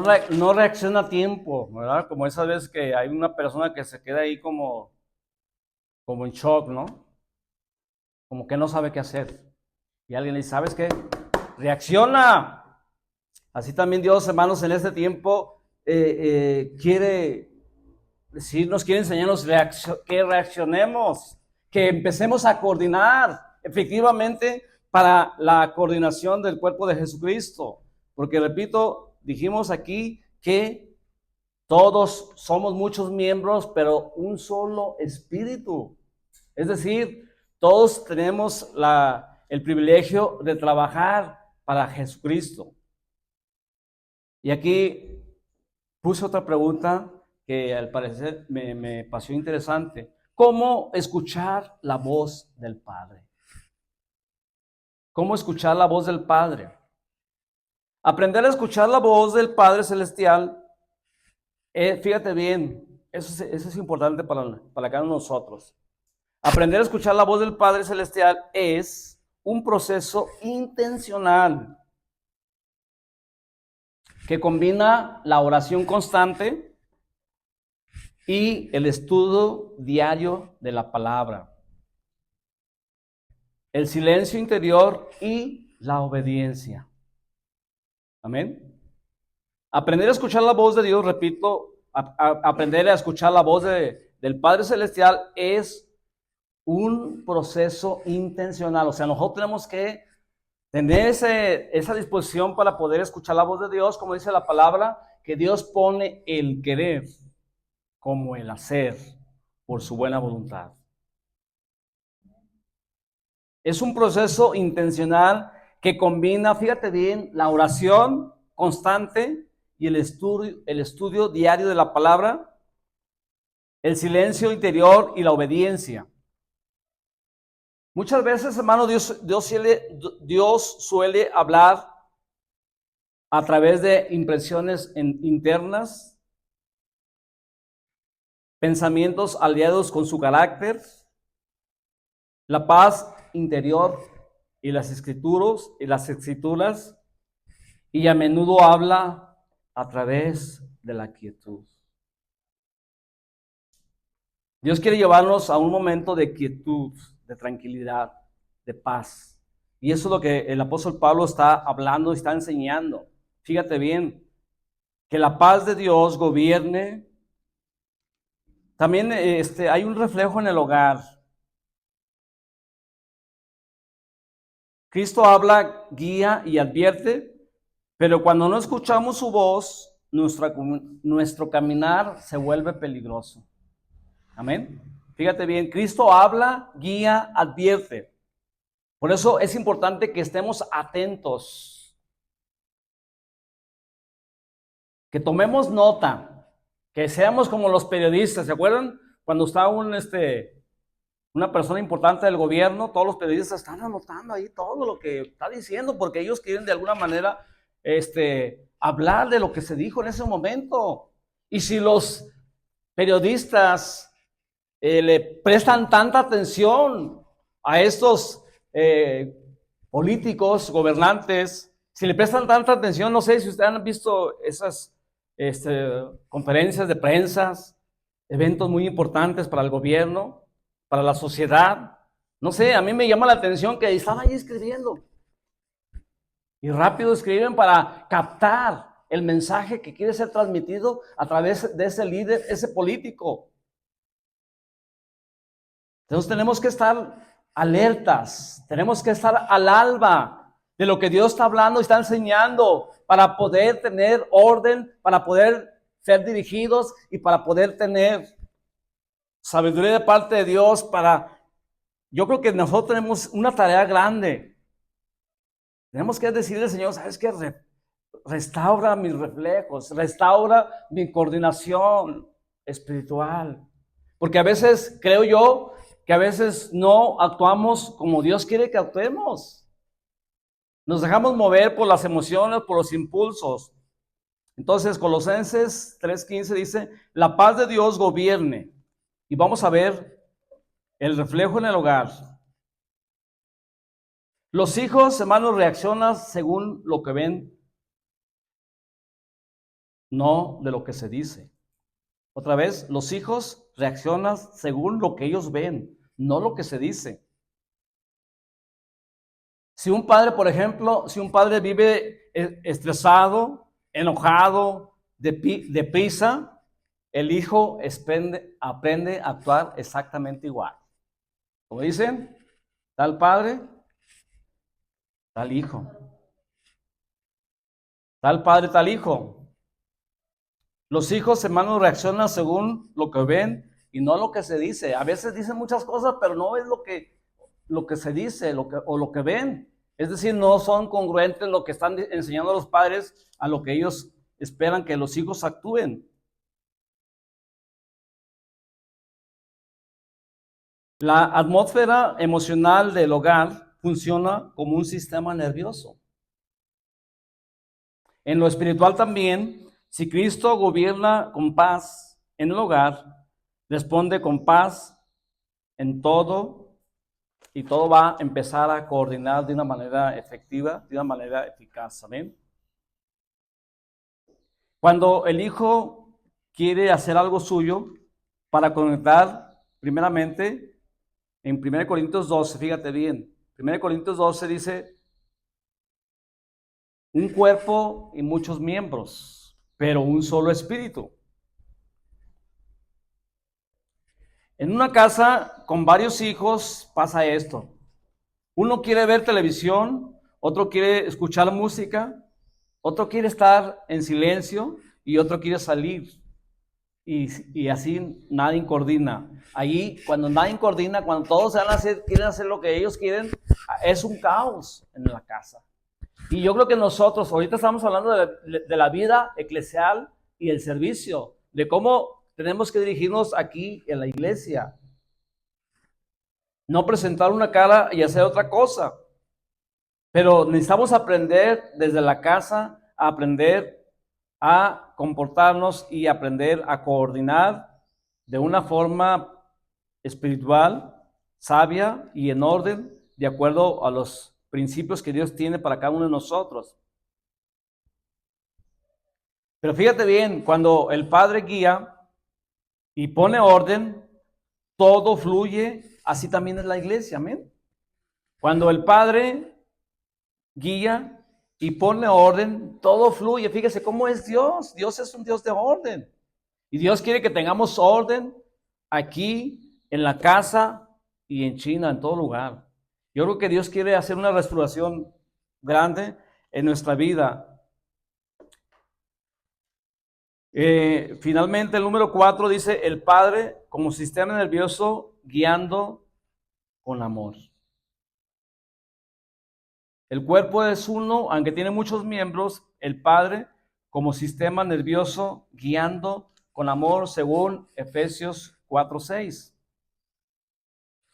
reacciona a tiempo, ¿verdad? Como esas veces que hay una persona que se queda ahí como en shock, ¿no? Como que no sabe qué hacer. Y alguien le dice, ¿sabes qué? Reacciona. Así también Dios, hermanos, en este tiempo quiere decirnos, quiere enseñarnos que reaccionemos, que empecemos a coordinar efectivamente para la coordinación del cuerpo de Jesucristo. Porque repito, dijimos aquí que todos somos muchos miembros, pero un solo espíritu. Es decir, todos tenemos el privilegio de trabajar para Jesucristo. Y aquí puse otra pregunta que al parecer me pareció interesante. ¿Cómo escuchar la voz del Padre? ¿Cómo escuchar la voz del Padre? Aprender a escuchar la voz del Padre Celestial, fíjate bien, eso es importante para cada uno de nosotros. Aprender a escuchar la voz del Padre Celestial es un proceso intencional que combina la oración constante y el estudio diario de la palabra, el silencio interior y la obediencia. Amén. Aprender a escuchar la voz de Dios, repito, aprender a escuchar la voz del Padre Celestial es un proceso intencional. O sea, nosotros tenemos que tener esa disposición para poder escuchar la voz de Dios, como dice la palabra, que Dios pone el querer como el hacer por su buena voluntad. Es un proceso intencional que combina, fíjate bien, la oración constante y el estudio diario de la palabra, el silencio interior y la obediencia. Muchas veces, hermano, Dios suele hablar a través de impresiones internas, pensamientos aliados con su carácter, la paz interior y las escrituras, y a menudo habla a través de la quietud. Dios quiere llevarnos a un momento de quietud, de tranquilidad, de paz. Y eso es lo que el apóstol Pablo está hablando y está enseñando. Fíjate bien, que la paz de Dios gobierne. También hay un reflejo en el hogar. Cristo habla, guía y advierte, pero cuando no escuchamos su voz, nuestro caminar se vuelve peligroso. Amén. Fíjate bien, Cristo habla, guía, advierte. Por eso es importante que estemos atentos, que tomemos nota, que seamos como los periodistas. ¿Se acuerdan? Cuando está una persona importante del gobierno, todos los periodistas están anotando ahí todo lo que está diciendo, porque ellos quieren de alguna manera hablar de lo que se dijo en ese momento. Y si los periodistas le prestan tanta atención a estos políticos, gobernantes, si le prestan tanta atención, no sé si ustedes han visto esas conferencias de prensa, eventos muy importantes para el gobierno, para la sociedad. No sé, a mí me llama la atención que están ahí escribiendo. Y rápido escriben para captar el mensaje que quiere ser transmitido a través de ese líder, ese político. Entonces tenemos que estar alertas, tenemos que estar al alba de lo que Dios está hablando y está enseñando para poder tener orden, para poder ser dirigidos y para poder tener sabiduría de parte de Dios yo creo que nosotros tenemos una tarea grande. Tenemos que decirle al Señor, ¿sabes qué? Restaura mis reflejos, restaura mi coordinación espiritual. Porque a veces, creo yo, que a veces no actuamos como Dios quiere que actuemos. Nos dejamos mover por las emociones, por los impulsos. Entonces, Colosenses 3:15 dice, la paz de Dios gobierne. Y vamos a ver el reflejo en el hogar. Los hijos, hermanos, reaccionan según lo que ven, no de lo que se dice. Otra vez, los hijos reaccionan según lo que ellos ven, no lo que se dice. Si un padre, por ejemplo, si un padre vive estresado, enojado, deprisa, el hijo aprende a actuar exactamente igual. Como dicen, tal padre, tal hijo. Tal padre, tal hijo. Los hijos, hermanos, reaccionan según lo que ven y no lo que se dice. A veces dicen muchas cosas, pero no es lo que se dice o lo que ven. Es decir, no son congruentes lo que están enseñando los padres a lo que ellos esperan que los hijos actúen. La atmósfera emocional del hogar funciona como un sistema nervioso. En lo espiritual también, si Cristo gobierna con paz en el hogar, responde con paz en todo y todo va a empezar a coordinar de una manera efectiva, de una manera eficaz. Amén. Cuando el hijo quiere hacer algo suyo para conectar, primeramente, en 1 Corintios 12, fíjate bien, 1 Corintios 12 dice, un cuerpo y muchos miembros, pero un solo espíritu. En una casa con varios hijos pasa esto. Uno quiere ver televisión, otro quiere escuchar música, otro quiere estar en silencio y otro quiere salir. Y así nadie coordina. Ahí, cuando nadie coordina, cuando todos quieren hacer lo que ellos quieren, es un caos en la casa. Y yo creo que nosotros, ahorita estamos hablando de la vida eclesial y el servicio, de cómo tenemos que dirigirnos aquí en la iglesia. No presentar una cara y hacer otra cosa. Pero necesitamos aprender desde la casa, a aprender a comportarnos y aprender a coordinar de una forma espiritual, sabia y en orden, de acuerdo a los principios que Dios tiene para cada uno de nosotros. Pero fíjate bien, cuando el Padre guía y pone orden, todo fluye, así también es la iglesia, amén. Cuando el Padre guía y pone orden, todo fluye. Fíjese cómo es Dios. Dios es un Dios de orden. Y Dios quiere que tengamos orden aquí, en la casa y en China, en todo lugar. Yo creo que Dios quiere hacer una restauración grande en nuestra vida. Finalmente, el número 4 dice, el Padre como sistema nervioso guiando con amor. El cuerpo es uno, aunque tiene muchos miembros, el Padre como sistema nervioso guiando con amor según Efesios 4:6.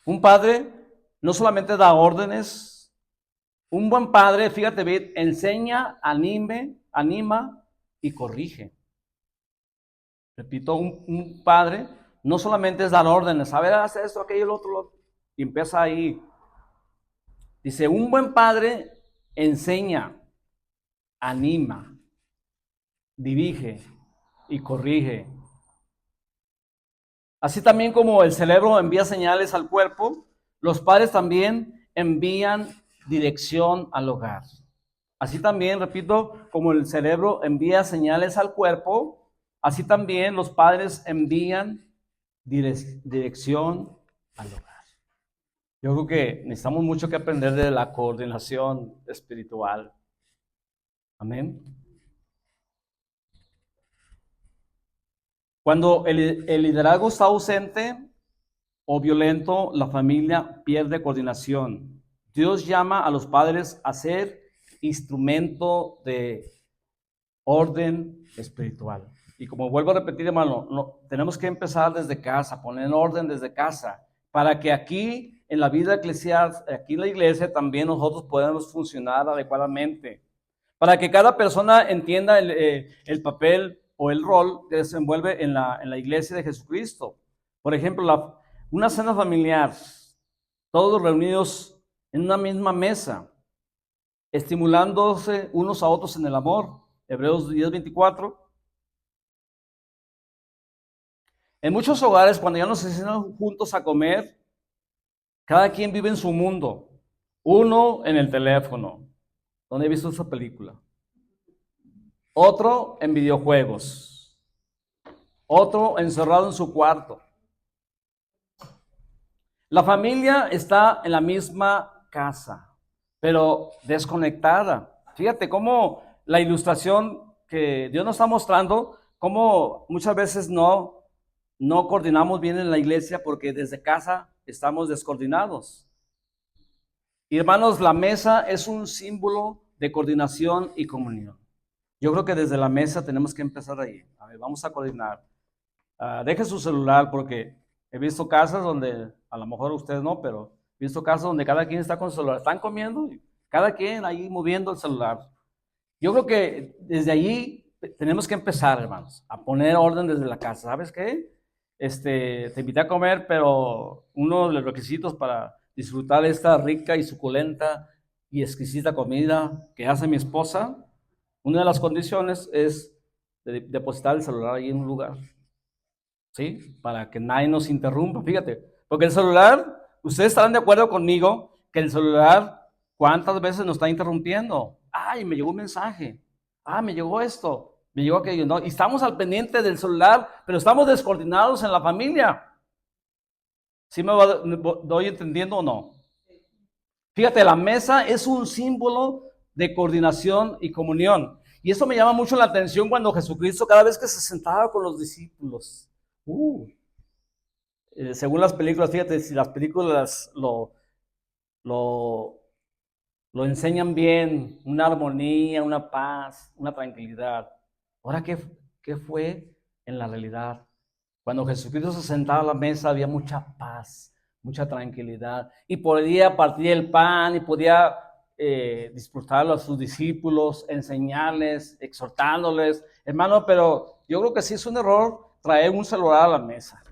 Un padre no solamente da órdenes, un buen padre, fíjate bien, enseña, anima y corrige. Repito, un padre no solamente es dar órdenes, a ver, haz esto, aquello, lo otro, y empieza ahí. Dice, un buen padre enseña, anima, dirige y corrige. Así también como el cerebro envía señales al cuerpo, los padres también envían dirección al hogar. Así también, repito, como el cerebro envía señales al cuerpo, así también los padres envían dirección al hogar. Yo creo que necesitamos mucho que aprender de la coordinación espiritual. Amén. Cuando el liderazgo está ausente o violento, la familia pierde coordinación. Dios llama a los padres a ser instrumento de orden espiritual. Y como vuelvo a repetir, hermano, tenemos que empezar desde casa, poner en orden desde casa, para que aquí en la vida eclesial, aquí en la iglesia, también nosotros podemos funcionar adecuadamente. Para que cada persona entienda el papel o el rol que desenvuelve en la iglesia de Jesucristo. Por ejemplo, una cena familiar, todos reunidos en una misma mesa, estimulándose unos a otros en el amor. Hebreos 10:24. En muchos hogares, cuando ya nos sientan juntos a comer, cada quien vive en su mundo. Uno en el teléfono, donde he visto esa película. Otro en videojuegos. Otro encerrado en su cuarto. La familia está en la misma casa, pero desconectada. Fíjate cómo la ilustración que Dios nos está mostrando, cómo muchas veces no coordinamos bien en la iglesia porque desde casa estamos descoordinados. Y hermanos, la mesa es un símbolo de coordinación y comunión. Yo creo que desde la mesa tenemos que empezar ahí. A ver, vamos a coordinar. Deje su celular porque he visto casas donde, a lo mejor ustedes no, pero he visto casas donde cada quien está con su celular. Están comiendo y cada quien ahí moviendo el celular. Yo creo que desde allí tenemos que empezar, hermanos, a poner orden desde la casa. ¿Sabes qué? Te invité a comer, pero uno de los requisitos para disfrutar esta rica y suculenta y exquisita comida que hace mi esposa, una de las condiciones es depositar el celular ahí en un lugar, ¿sí? Para que nadie nos interrumpa, fíjate. Porque el celular, ustedes estarán de acuerdo conmigo que el celular, ¿cuántas veces nos está interrumpiendo? Ay, me llegó un mensaje. Me llegó esto. Me llegó aquello. No, y estamos al pendiente del celular, pero estamos descoordinados en la familia. ¿Sí me doy entendiendo o no? Fíjate, la mesa es un símbolo de coordinación y comunión. Y eso me llama mucho la atención cuando Jesucristo, cada vez que se sentaba con los discípulos, según las películas, fíjate, si las películas lo enseñan bien, una armonía, una paz, una tranquilidad. Ahora, ¿qué fue en la realidad? Cuando Jesucristo se sentaba a la mesa había mucha paz, mucha tranquilidad, y podía partir el pan y podía disfrutarlo a sus discípulos, enseñarles, exhortándoles. Hermano, pero yo creo que sí es un error traer un celular a la mesa,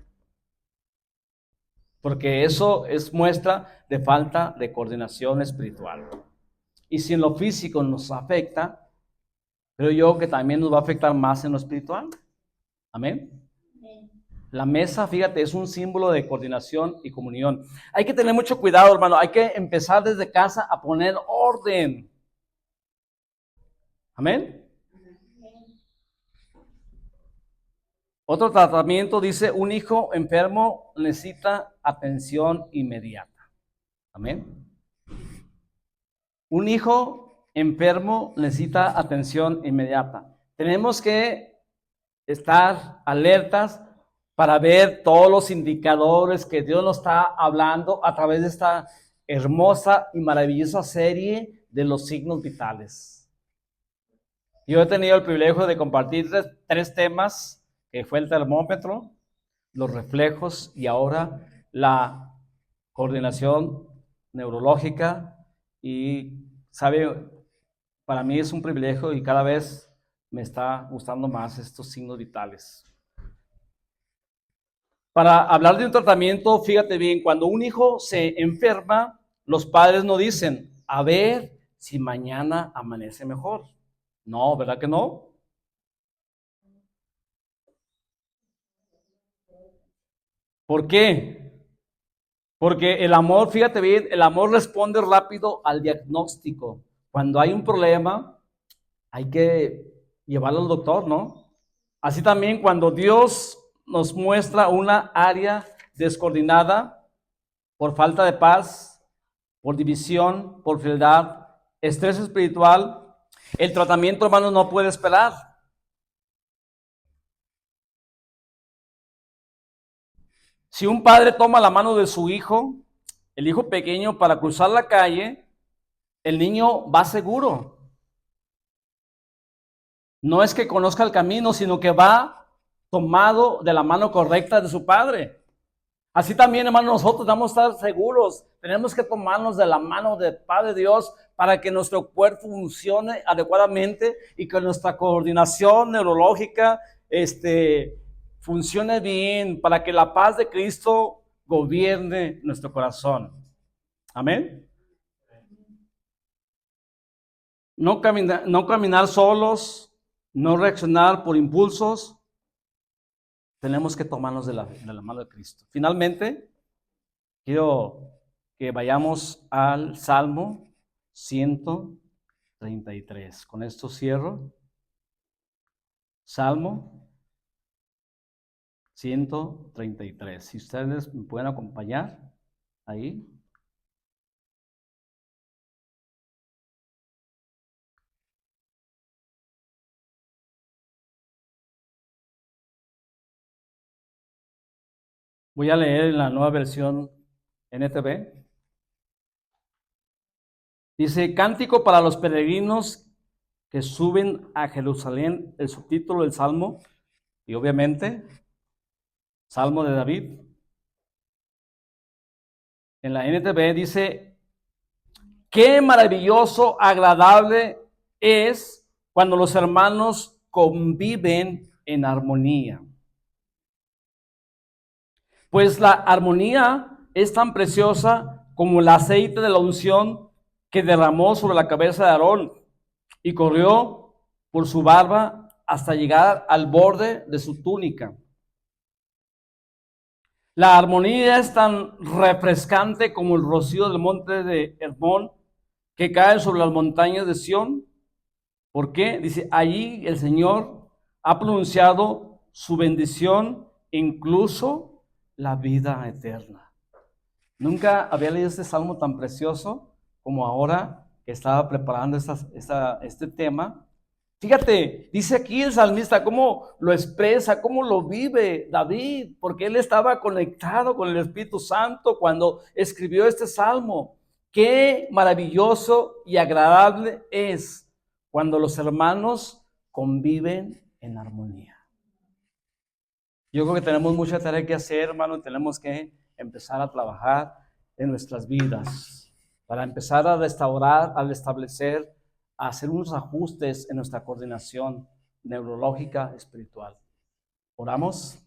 porque eso es muestra de falta de coordinación espiritual. Y si en lo físico nos afecta, creo yo que también nos va a afectar más en lo espiritual. Amén. La mesa, fíjate, es un símbolo de coordinación y comunión. Hay que tener mucho cuidado, hermano. Hay que empezar desde casa a poner orden. Amén. Otro tratamiento dice, un hijo enfermo necesita atención inmediata. Amén. Un hijo enfermo necesita atención inmediata. Tenemos que estar alertas para ver todos los indicadores que Dios nos está hablando a través de esta hermosa y maravillosa serie de los signos vitales. Yo he tenido el privilegio de compartir tres temas, que fue el termómetro, los reflejos y ahora la coordinación neurológica. Y, sabe, para mí es un privilegio y cada vez me está gustando más estos signos vitales. Para hablar de un tratamiento, fíjate bien, cuando un hijo se enferma, los padres no dicen, a ver si mañana amanece mejor. No, ¿verdad que no? ¿Por qué? Porque el amor, fíjate bien, el amor responde rápido al diagnóstico. Cuando hay un problema, hay que llevarlo al doctor, ¿no? Así también cuando Dios nos muestra una área descoordinada por falta de paz, por división, por frialdad, estrés espiritual, el tratamiento, hermano, no puede esperar. Si un padre toma la mano de su hijo, el hijo pequeño, para cruzar la calle, el niño va seguro. No es que conozca el camino, sino que va tomado de la mano correcta de su padre. Así también, hermanos, nosotros debemos estar seguros, tenemos que tomarnos de la mano del Padre Dios para que nuestro cuerpo funcione adecuadamente y que nuestra coordinación neurológica funcione bien, para que la paz de Cristo gobierne nuestro corazón. Amén. No caminar solos, no reaccionar por impulsos. Tenemos que tomarnos de la mano de Cristo. Finalmente, quiero que vayamos al Salmo 133. Con esto cierro. Salmo 133. Si ustedes me pueden acompañar ahí. Voy a leer en la nueva versión NTV. Dice, cántico para los peregrinos que suben a Jerusalén, el subtítulo del Salmo, y obviamente, Salmo de David. En la NTV dice, qué maravilloso, agradable es cuando los hermanos conviven en armonía. Pues la armonía es tan preciosa como el aceite de la unción que derramó sobre la cabeza de Aarón y corrió por su barba hasta llegar al borde de su túnica. La armonía es tan refrescante como el rocío del monte de Hermón que cae sobre las montañas de Sión. ¿Por qué? Dice, allí el Señor ha pronunciado su bendición, incluso la vida eterna. Nunca había leído este salmo tan precioso como ahora que estaba preparando este tema. Fíjate, dice aquí el salmista cómo lo expresa, cómo lo vive David, porque él estaba conectado con el Espíritu Santo cuando escribió este salmo. Qué maravilloso y agradable es cuando los hermanos conviven en armonía. Yo creo que tenemos mucha tarea que hacer, hermano, tenemos que empezar a trabajar en nuestras vidas para empezar a restaurar, a establecer, a hacer unos ajustes en nuestra coordinación neurológica espiritual. ¿Oramos?